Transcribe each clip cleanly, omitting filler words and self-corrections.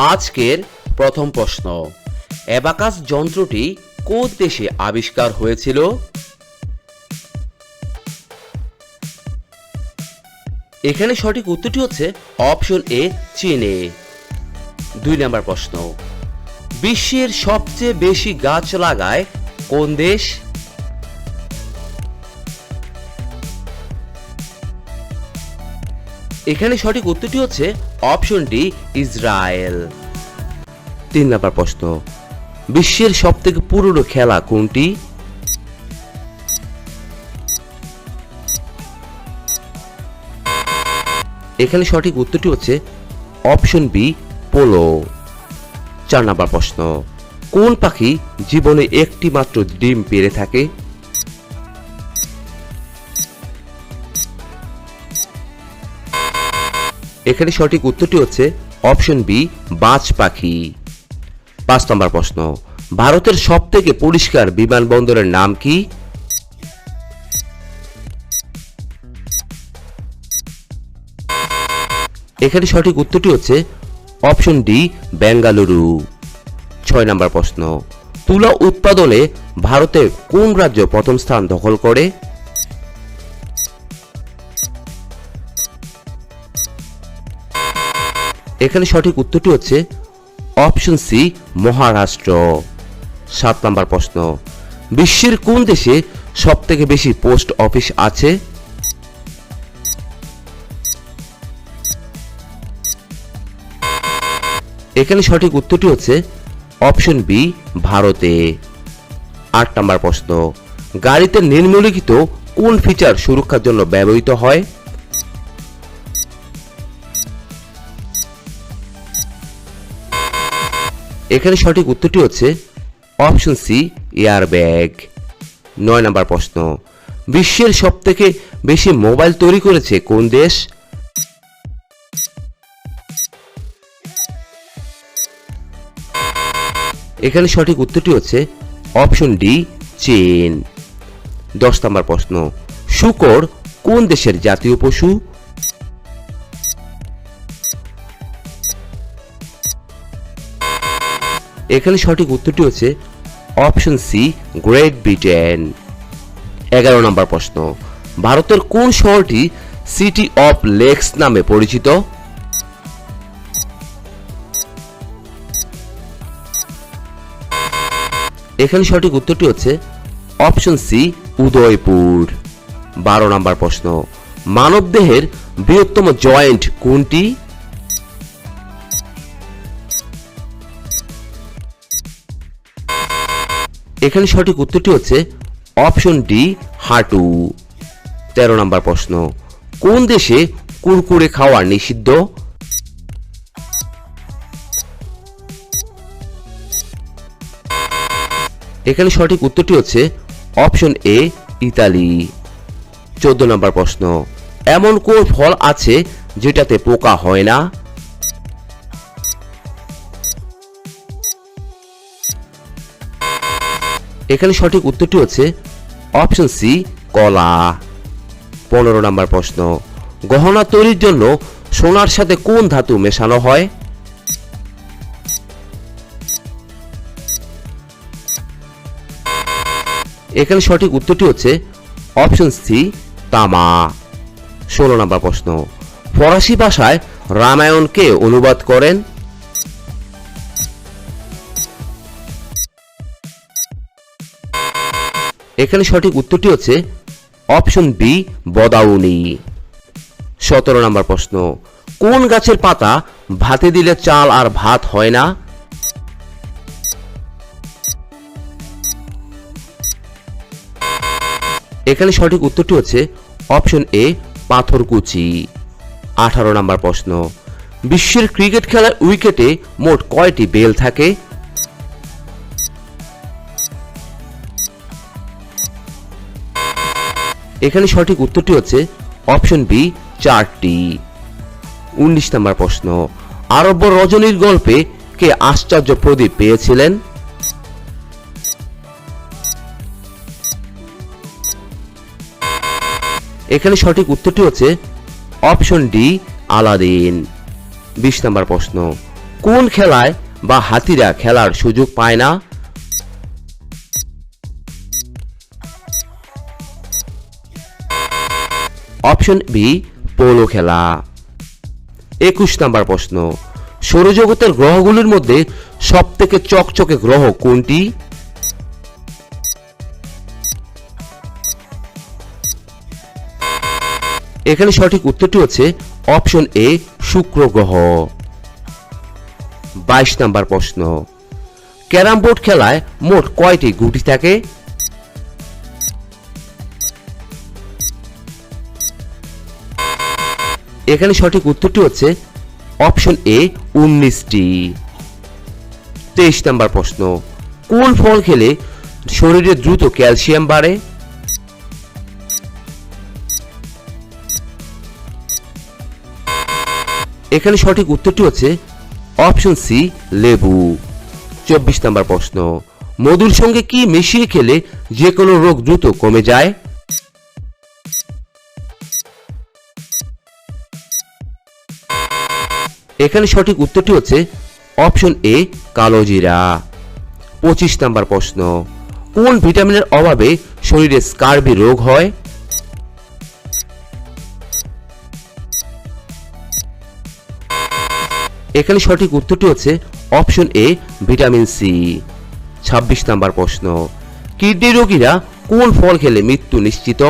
আজকের প্রথম প্রশ্ন, অ্যাবাকাস যন্ত্রটি কোন দেশে আবিষ্কার হয়েছিল? এখানে সঠিক উত্তরটি হচ্ছে অপশন এ, চীনে। 2 নম্বর প্রশ্ন, বিশ্বের সবচেয়ে বেশি গাছ লাগায় কোন দেশ? এখানে সঠিক উত্তরটি হচ্ছে অপশন ডি, ইসরায়েল। 3 নম্বর প্রশ্ন, বিশ্বের সবথেকে পুরনো খেলা কোনটি? এখানে সঠিক উত্তরটি হচ্ছে অপশন বি, পোলো। 4 নম্বর প্রশ্ন, কোন পাখি জীবনে একটি মাত্র ডিম পেড়ে থাকে? এখানে সঠিক উত্তরটি হচ্ছে অপশন বি, বাজ পাখি। 5 নম্বর প্রশ্ন, ভারতের সবথেকে পরিষ্কার বিমানবন্দরের নাম কি? এখানে সঠিক উত্তরটি হচ্ছে অপশন ডি, বেঙ্গালুরু। 6 নম্বর প্রশ্ন, তুলা উৎপাদনে ভারতের কোন রাজ্য প্রথম স্থান দখল করে? এখানে সঠিক উত্তরটি হচ্ছে অপশন সি, মহারাষ্ট্র। 7 নম্বর প্রশ্ন, বিশ্বের কোন দেশে সবথেকে বেশি পোস্ট অফিস আছে? এখানে সঠিক উত্তরটি হচ্ছে অপশন বি, ভারতে। 8 নম্বর প্রশ্ন, গাড়িতে নিম্নলিখিত কোন ফিচার সুরক্ষার জন্য ব্যবহৃত হয়? এখানে সঠিক উত্তরটি হচ্ছে অপশন সি, এয়ারব্যাগ। 9 নম্বর প্রশ্ন, বিশ্বের সবথেকে বেশি মোবাইল তৈরি করেছে কোন দেশ? এখানে সঠিক উত্তরটি হচ্ছে অপশন ডি, চীন। 10 নম্বর প্রশ্ন, শূকর কোন দেশের জাতীয় পশু? এখানে সঠিক উত্তরটি হচ্ছে অপশন সি, গ্রেট ব্রিটেন। 11 নম্বর প্রশ্ন, ভারতের কোন শহরটি সিটি অফ লেকস নামে পরিচিত? এখানে সঠিক উত্তরটি হচ্ছে অপশন সি, উদয়পুর। 12 নম্বর প্রশ্ন, মানবদেহের বৃহত্তম জয়েন্ট কোনটি? এখানে সঠিক উত্তরটি হচ্ছে অপশন ডি, হাঁটু। 13 নম্বর প্রশ্ন, কোন দেশে কুরকুরে খাওয়া নিষিদ্ধ? এখানে সঠিক উত্তরটি হচ্ছে অপশন এ, ইতালি। 14 নম্বর প্রশ্ন, এমন কোন ফল আছে যেটাতে পোকা হয় না? এখানে সঠিক উত্তরটি হচ্ছে অপশন সি, কলা। 15 নম্বর প্রশ্ন, গহনা তৈরির জন্য সোনার সাথে কোন ধাতু মেশানো হয়? এখানে সঠিক উত্তরটি হচ্ছে অপশন সি, তামা। 16 নম্বর প্রশ্ন, ফরাসি ভাষায় রামায়ণকে অনুবাদ করেন? এখানে সঠিক উত্তরটি হচ্ছে অপশন বি, বদাউনি। 17 নম্বর প্রশ্ন, কোন গাছের পাতা ভাতে দিলে চাল আর ভাত হয় না? এখানে সঠিক উত্তরটি হচ্ছে অপশন এ, পাথরকুচি। 18 নম্বর প্রশ্ন, বিশ্বের ক্রিকেট খেলার উইকেটে মোট কয়টি বেল থাকে? এখানে সঠিক উত্তরটি হচ্ছে অপশন বি, 4টি। 19 নম্বর প্রশ্ন, আরব্য রজনীর গল্পে কে আশ্চর্য প্রদীপ পেয়েছিলেন? এখানে সঠিক উত্তরটি হচ্ছে অপশন ডি, আলাদিন। 20 নম্বর প্রশ্ন, কোন খেলায় বা হাতিরা খেলার সুযোগ পায় না? অপশন বি পোলো খেলা। 21 নম্বর প্রশ্ন, সৌরজগতের গ্রহগুলির মধ্যে সবথেকে চকচকে গ্রহ কোনটি? এখানে সঠিক উত্তরটি হচ্ছে অপশন এ শুক্র গ্রহ। 22 নম্বর প্রশ্ন, ক্যারাম বোর্ড খেলায় মোট কয়টি গুটি থাকে? এখানে সঠিক উত্তরটি হচ্ছে অপশন এ 19টি। 23 নম্বর প্রশ্ন, কোন ফল খেলে শরীরে দ্রুত ক্যালসিয়াম বাড়ে? এখানে সঠিক উত্তরটি হচ্ছে অপশন সি লেবু। 24 নম্বর প্রশ্ন, মধুর সঙ্গে কি মিশিয়ে খেলে যে কোনো রোগ দ্রুত কমে যায়? এখানে সঠিক উত্তরটি হচ্ছে অপশন এ কালোজিরা। 25 নম্বর প্রশ্ন, কোন ভিটামিনের অভাবে শরীরে স্কারবি রোগ হয়? এখানে সঠিক উত্তরটি হচ্ছে অপশন এ ভিটামিন সি। 26 নম্বর প্রশ্ন, কিডনি রোগীরা কোন ফল খেলে মৃত্যু নিশ্চিত?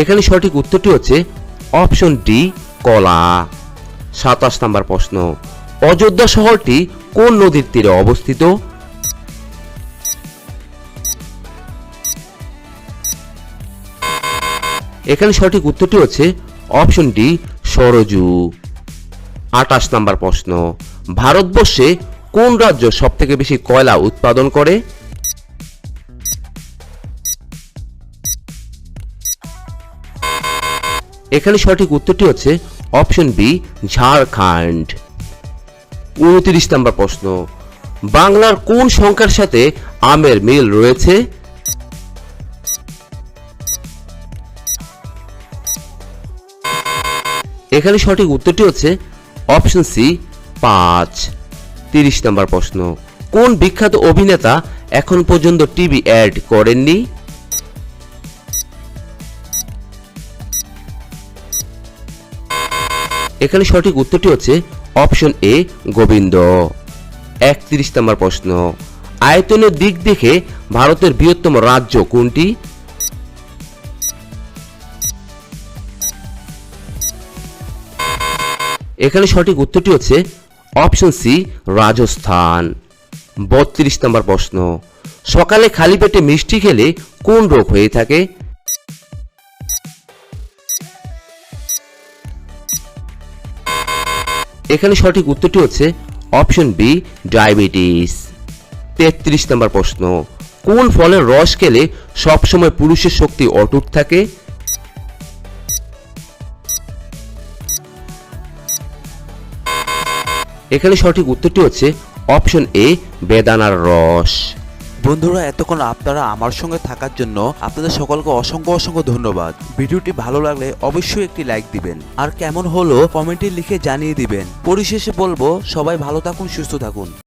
এখানে সঠিক উত্তরটি হচ্ছে অপশন ডি কলা। 27 নম্বর প্রশ্ন, অযোধ্যা শহরটি কোন নদীর তীরে অবস্থিত? এখানে সঠিক উত্তরটি হচ্ছে অপশন ডি সরজু। 28 নম্বর প্রশ্ন, ভারতবর্ষে কোন রাজ্য সবথেকে বেশি কয়লা উৎপাদন করে? এখানে সঠিক উত্তরটি হচ্ছে অপশন বি ঝাড়খণ্ড। 29 নম্বর প্রশ্ন, বাংলার কোন সংখ্যার সাথে আমের মিল রয়েছে? এখানে সঠিক উত্তরটি হচ্ছে অপশন সি 5। 30 নম্বর প্রশ্ন, কোন বিখ্যাত অভিনেতা এখন পর্যন্ত টিভি অ্যাড করেননি? এখানে সঠিক উত্তরটি হচ্ছে অপশন এ গোবিন্দ। 31 নম্বর প্রশ্ন, আয়তনের দিক দেখে ভারতের বৃহত্তম রাজ্য কোনটি? এখানে সঠিক উত্তরটি হচ্ছে অপশন সি রাজস্থান। 32 নম্বর প্রশ্ন, সকালে খালি পেটে মিষ্টি খেলে কোন রোগ হয়ে থাকে? এখানে সঠিক উত্তরটি হচ্ছে অপশন বি ডায়াবেটিস। 33 নম্বর প্রশ্ন, কোন ফলের রস খেলে সবসময় পুরুষের শক্তি অটুট থাকে? এখানে সঠিক উত্তরটি হচ্ছে অপশন এ বেদানার রস। বন্ধুরা, এতক্ষণ আপনারা আমার সঙ্গে থাকার জন্য আপনাদের সকলকে অসংখ্য অসংখ্য ধন্যবাদ। ভিডিওটি ভালো লাগলে অবশ্যই একটি লাইক দিবেন, আর কেমন হলো কমেন্টে লিখে জানিয়ে দিবেন। পরিশেষে বলবো, সবাই ভালো থাকুন, সুস্থ থাকুন।